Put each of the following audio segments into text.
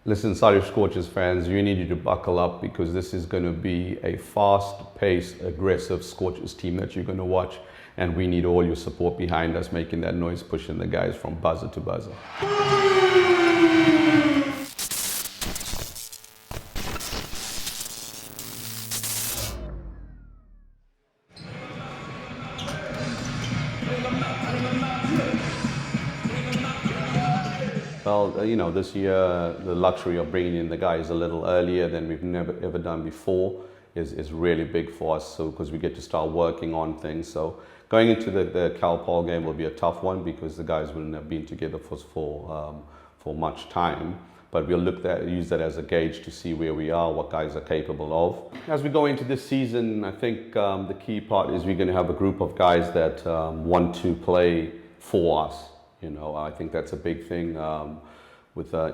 Listen, sorry, Scorchers fans, you need to buckle up because this is going to be a fast-paced, aggressive Scorchers team that you're going to watch, and we need all your support behind us, making that noise, pushing the guys from buzzer to buzzer. Well, you know, this year the luxury of bringing in the guys a little earlier than we've never ever done before is really big for us. So because we get to start working on things. So going into the Cal Poly game will be a tough one because the guys wouldn't have been together for much time. But we'll use that as a gauge to see where we are, what guys are capable of. As we go into this season, I think the key part is we're going to have a group of guys that want to play for us. You know, I think that's a big thing.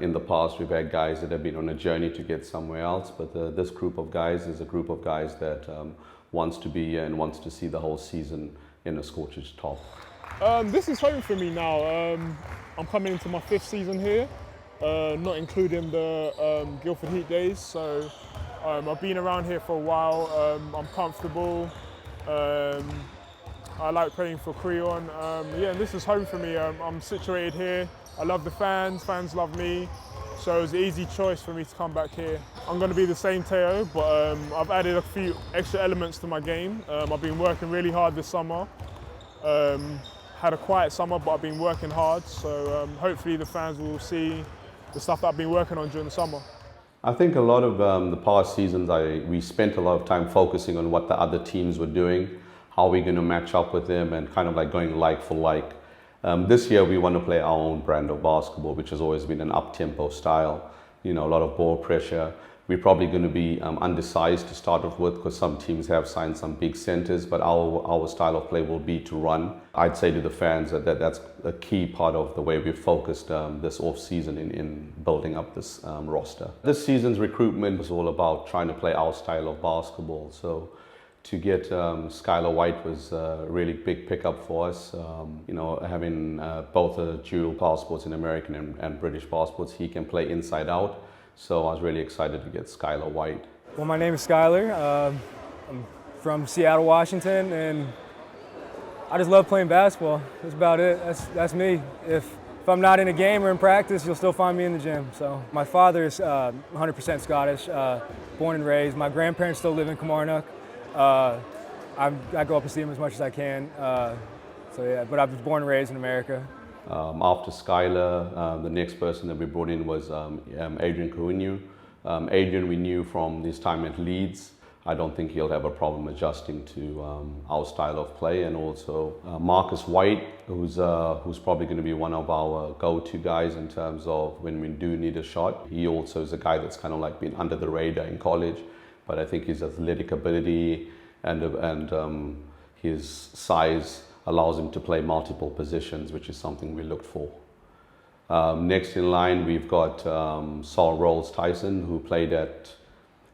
In the past, we've had guys that have been on a journey to get somewhere else, but this group of guys is a group of guys that wants to be here and wants to see the whole season in a Scorchers top. This is home for me now. I'm coming into my 5th season here, not including the Guildford Heat days. So I've been around here for a while. I'm comfortable. I like playing for Creon. Yeah, this is home for me. I'm situated here. I love the fans love me. So it was an easy choice for me to come back here. I'm going to be the same Teo, but I've added a few extra elements to my game. I've been working really hard this summer. Had a quiet summer, but I've been working hard. So hopefully the fans will see the stuff that I've been working on during the summer. I think a lot of the past seasons, we spent a lot of time focusing on what the other teams were doing, how we're going to match up with them, and kind of like going like for like. This year we want to play our own brand of basketball, which has always been an up-tempo style. You know, a lot of ball pressure. We're probably going to be undersized to start off with because some teams have signed some big centers, but our style of play will be to run. I'd say to the fans that's a key part of the way we've focused this off-season in building up this roster. This season's recruitment was all about trying to play our style of basketball. So to get Skylar White was a really big pickup for us. You know, having both a dual passports in American and British passports, he can play inside out. So I was really excited to get Skylar White. Well, my name is Skylar. I'm from Seattle, Washington, and I just love playing basketball. That's about it. That's me. If I'm not in a game or in practice, you'll still find me in the gym. So my father is 100% Scottish, born and raised. My grandparents still live in Kilmarnock. I go up and see him as much as I can. So yeah, but I was born and raised in America. After Skylar, the next person that we brought in was Adrian Kouinu. Adrian we knew from his time at Leeds. I don't think he'll have a problem adjusting to our style of play. And also Marcus White, who's probably going to be one of our go-to guys in terms of when we do need a shot. He also is a guy that's kind of like been under the radar in college, but I think his athletic ability and his size allows him to play multiple positions, which is something we looked for. Next in line, we've got Saul Rolls-Tyson, who played at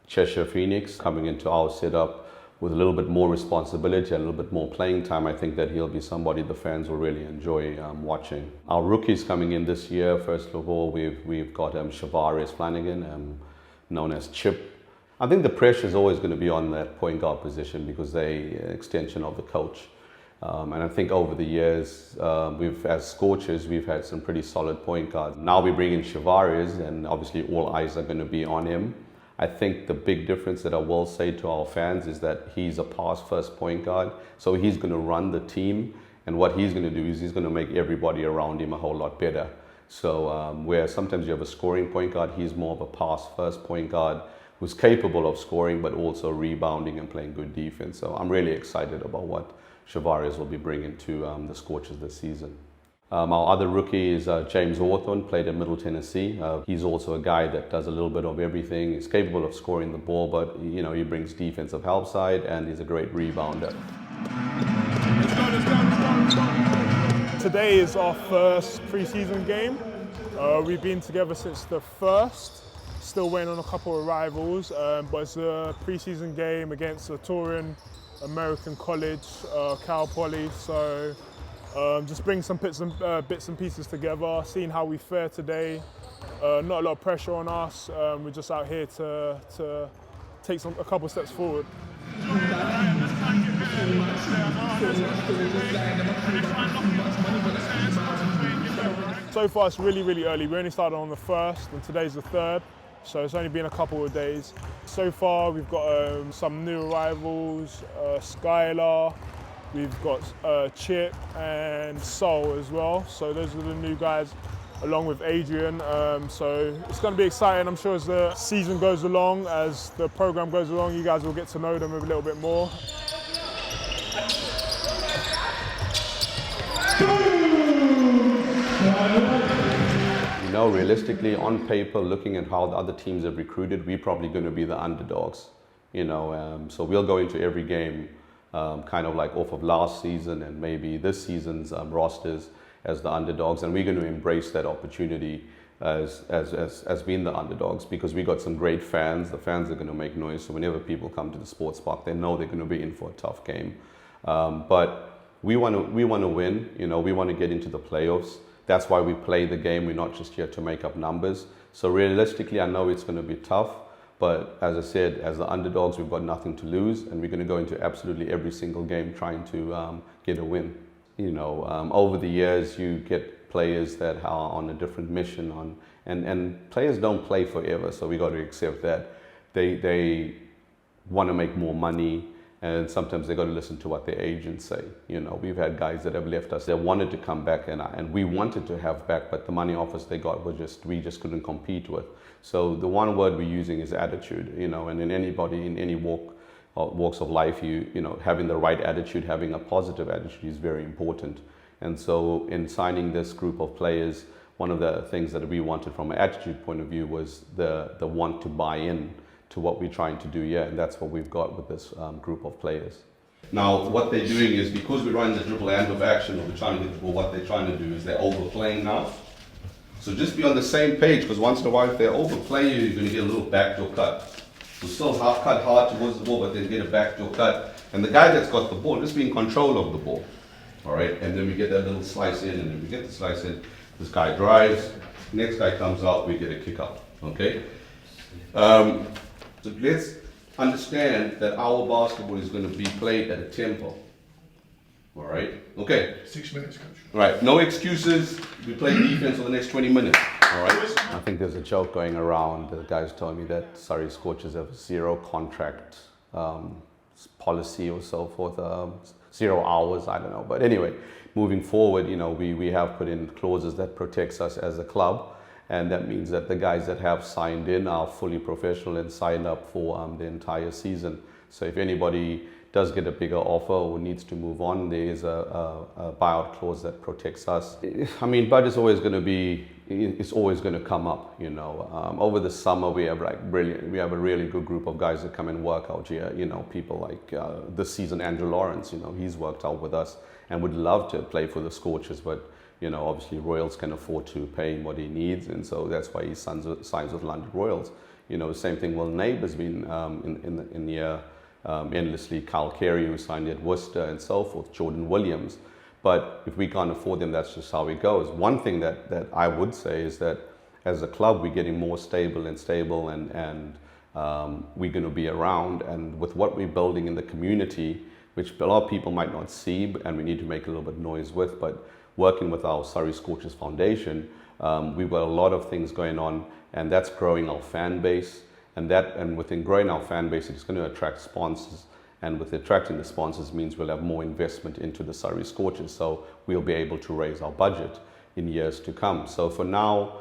Cheshire Phoenix, coming into our setup with a little bit more responsibility, a little bit more playing time. I think that he'll be somebody the fans will really enjoy watching. Our rookies coming in this year, first of all, we've got Shavaris Flanagan, known as Chip. I think the pressure is always going to be on that point guard position because they're an extension of the coach. And I think over the years, as Scorchers, we've had some pretty solid point guards. Now we bring in Shavaris, and obviously all eyes are going to be on him. I think the big difference that I will say to our fans is that he's a pass-first point guard, so he's going to run the team, and what he's going to do is he's going to make everybody around him a whole lot better. So where sometimes you have a scoring point guard, he's more of a pass-first point guard who's capable of scoring, but also rebounding and playing good defense. So I'm really excited about what Shavaris will be bringing to the Scorchers this season. Our other rookie is James Hawthorne, played at Middle Tennessee. He's also a guy that does a little bit of everything. He's capable of scoring the ball, but you know, he brings defensive help side and he's a great rebounder. Today is our first preseason game. We've been together since the first. Still waiting on a couple of rivals, but it's a preseason game against a touring American college, Cal Poly. So Just bring some bits and pieces together, seeing how we fare today. Not a lot of pressure on us. We're just out here to take a couple steps forward. So far it's really, really early. We only started on the 1st and today's the 3rd, so it's only been a couple of days. So far we've got some new arrivals, Skylar, we've got Chip and Sol as well. So those are the new guys along with Adrian. So it's going to be exciting. I'm sure as the season goes along, as the program goes along, you guys will get to know them a little bit more. You know, realistically, on paper, looking at how the other teams have recruited, we're probably going to be the underdogs. You know, so we'll go into every game kind of like off of last season and maybe this season's rosters as the underdogs, and we're going to embrace that opportunity as being the underdogs, because we got some great fans. The fans are going to make noise, so whenever people come to the sports park, they know they're going to be in for a tough game. But we want to win. You know, we want to get into the playoffs. That's why we play the game. We're not just here to make up numbers. So realistically, I know it's going to be tough, but as I said, as the underdogs, we've got nothing to lose, and we're going to go into absolutely every single game trying to get a win. You know, over the years, you get players that are on a different mission, and players don't play forever, so we got to accept that. They want to make more money, and sometimes they got to listen to what their agents say. You know, we've had guys that have left us. They wanted to come back, and we wanted to have back, but the money offers they got were we just couldn't compete with. So the one word we're using is attitude. You know, and in anybody in any walks of life, you know, having the right attitude, having a positive attitude is very important. And so in signing this group of players, one of the things that we wanted from an attitude point of view was the want to buy in to what we're trying to do here, and that's what we've got with this group of players. Now, what they're doing is, because we're running the triple hand of action, or we're trying to get, well, what they're trying to do is they're overplaying now. So just be on the same page, because once in a while, if they overplay you, you're going to get a little backdoor cut. So still cut hard towards the ball, but then get a backdoor cut. And the guy that's got the ball, just be in control of the ball. All right, and then we get that little slice in, and then we get the slice in. This guy drives, next guy comes out, we get a kick out. Okay. So let's understand that our basketball is going to be played at a tempo. All right. Okay. 6 minutes, coach. All right. No excuses. We play defense for the next 20 minutes. All right. I think there's a joke going around. The guys told me that Surrey Scorchers have 0 contract policy or so forth. 0 hours. I don't know. But anyway, moving forward, you know, we have put in clauses that protects us as a club. And that means that the guys that have signed in are fully professional and signed up for the entire season. So if anybody does get a bigger offer or needs to move on, there is a buyout clause that protects us. I mean, budget's always going to be, it's always going to come up, you know. Over the summer, we have a really good group of guys that come and work out here. You know, people like this season, Andrew Lawrence, you know, he's worked out with us and would love to play for the Scorchers, but you know, obviously Royals can afford to pay him what he needs, and so that's why he signs with London Royals. You know, the same thing. Will Nabe has been in the year endlessly. Kyle Carey, who signed at Worcester, and so forth. Jordan Williams. But if we can't afford them, that's just how it goes. One thing that I would say is that as a club, we're getting more stable, and we're going to be around. And with what we're building in the community, which a lot of people might not see, and we need to make a little bit of noise with, but working with our Surrey Scorchers Foundation, we've got a lot of things going on, and that's growing our fan base. And within growing our fan base, it's going to attract sponsors. And with attracting the sponsors means we'll have more investment into the Surrey Scorchers. So we'll be able to raise our budget in years to come. So for now,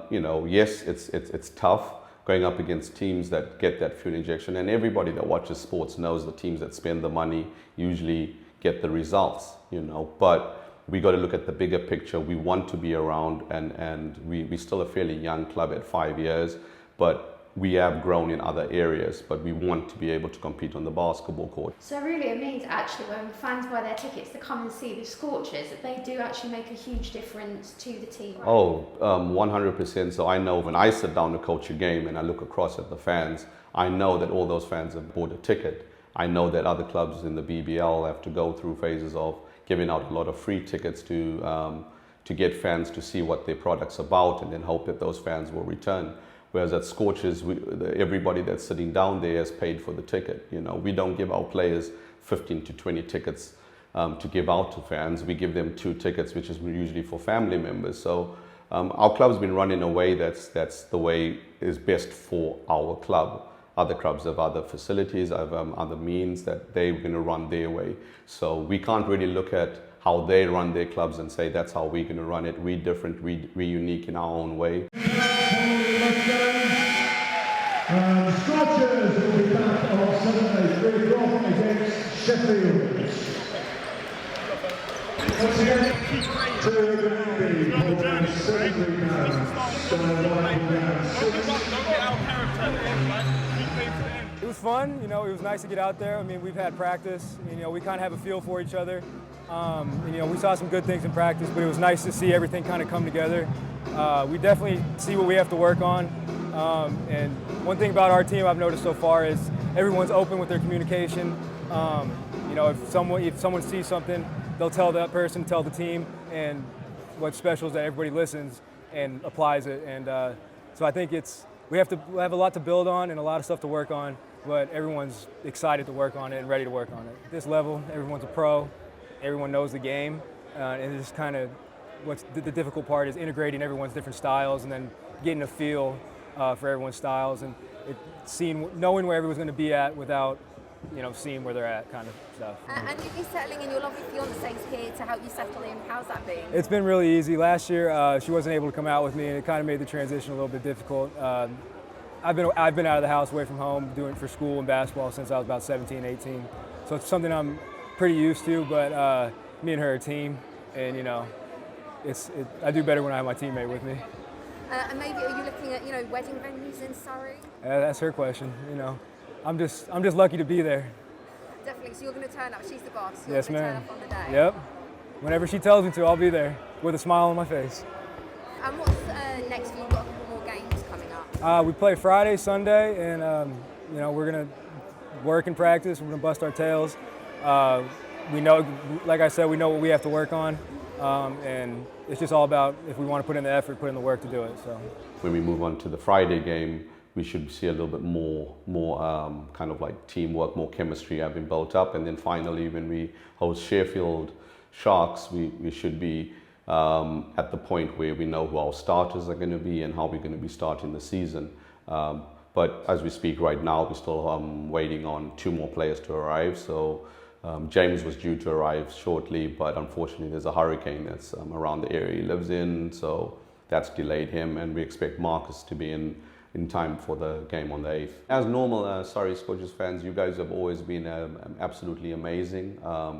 you know, yes, it's tough going up against teams that get that fuel injection. And everybody that watches sports knows the teams that spend the money usually get the results, you know. But we got to look at the bigger picture. We want to be around, and we're still a fairly young club at 5 years, but we have grown in other areas, but we want to be able to compete on the basketball court. So really it means actually when fans buy their tickets to come and see the Scorchers, that they do actually make a huge difference to the team. Right? Oh, 100%. So I know when I sit down to coach a game and I look across at the fans, I know that all those fans have bought a ticket. I know that other clubs in the BBL have to go through phases of giving out a lot of free tickets to get fans to see what their product's about and then hope that those fans will return. Whereas at Scorchers, everybody that's sitting down there has paid for the ticket. You know, we don't give our players 15 to 20 tickets to give out to fans. We give them 2 tickets, which is usually for family members. So our club's been run in a way that's the way is best for our club. Other clubs have other facilities, have other means that they're going to run their way. So we can't really look at how they run their clubs and say that's how we're going to run it. We're different, we're unique in our own way. Scorchers will be back on Saturday, 3 o'clock against Sheffield. Once again, to the rugby, for 7 It was fun, you know, it was nice to get out there. I mean, we've had practice, you know, we kind of have a feel for each other. And, you know, we saw some good things in practice, but it was nice to see everything kind of come together. We definitely see what we have to work on. And one thing about our team I've noticed so far is everyone's open with their communication. You know, if someone sees something, they'll tell that person, tell the team, and what's special is that everybody listens and applies it. And so I think we have a lot to build on and a lot of stuff to work on, but everyone's excited to work on it and ready to work on it. At this level, everyone's a pro, everyone knows the game, and it's just kind of what's the difficult part is integrating everyone's different styles and then getting a feel for everyone's styles and knowing where everyone's going to be at without, you know, seeing where they're at, kind of stuff. And you've been settling in. Your lovely fiance's here to help you settle in. How's that been? It's been really easy. Last year, she wasn't able to come out with me, and it kind of made the transition a little bit difficult. I've been out of the house, away from home, doing it for school and basketball since I was about 17, 18. So it's something I'm pretty used to. But me and her are a team, and you know, I do better when I have my teammate with me. And maybe are you looking at, you know, wedding venues in Surrey? That's her question. You know, I'm just lucky to be there. Definitely. So you're going to turn up. She's the boss. You're Yes, going to ma'am. turn up on the day. Yep. Whenever she tells me to, I'll be there with a smile on my face. And what's next for you? You've got a couple more games coming up. We play Friday, Sunday, and you know, we're gonna work and practice. We're gonna bust our tails. We know, like I said, we know what we have to work on, and it's just all about if we want to put in the effort, put in the work to do it. So when we move on to the Friday game, we should see a little bit more kind of like teamwork, more chemistry having built up, and then finally when we host Sheffield Sharks, we should be at the point where we know who our starters are going to be and how we're going to be starting the season. But as we speak right now, we're still waiting on 2 more players to arrive. So James was due to arrive shortly, but unfortunately there's a hurricane that's around the area he lives in, so that's delayed him, and we expect Marcus to be in time for the game on the 8th. As normal, sorry Scorchers fans, you guys have always been absolutely amazing.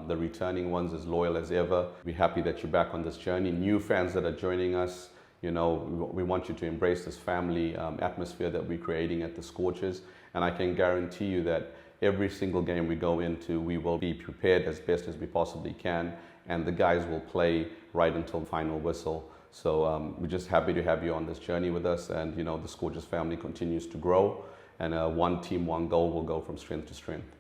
The returning ones as loyal as ever. We're happy that you're back on this journey. New fans that are joining us, you know, we want you to embrace this family atmosphere that we're creating at the Scorchers, and I can guarantee you that every single game we go into, we will be prepared as best as we possibly can, and the guys will play right until the final whistle. So we're just happy to have you on this journey with us, and you know, the Scorchers family continues to grow, and one team, one goal will go from strength to strength.